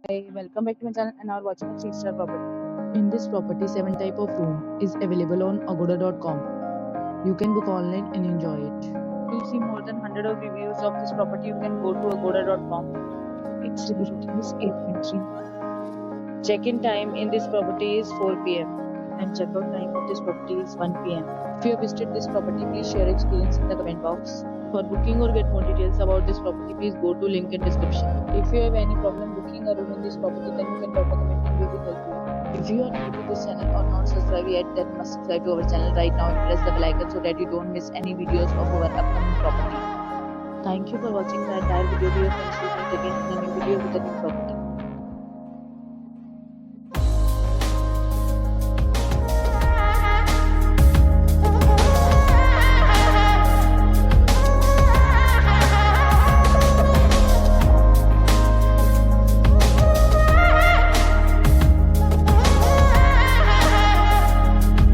Hi, welcome back to my channel and now watching a 3-star property. In this property, 7 type of room is available on agoda.com. You can book online and enjoy it. To see more than 100 of reviews of this property, you can go to agoda.com. Its review rating is 8.3. Check-in time in this property is 4 p.m. and check-out time of this property is 1 p.m. If you have visited this property, please share experience in the comment box. For booking or get more details about this property, please go to link in description. If you have any problem booking a room in this property, then you can drop a comment and we will help you. If you are new to this channel or not subscribed yet, then must subscribe to our channel right now and press the bell icon so that you don't miss any videos of our upcoming property. Thank you for watching the entire video. Dear friends, we meet again in a new video with a new property.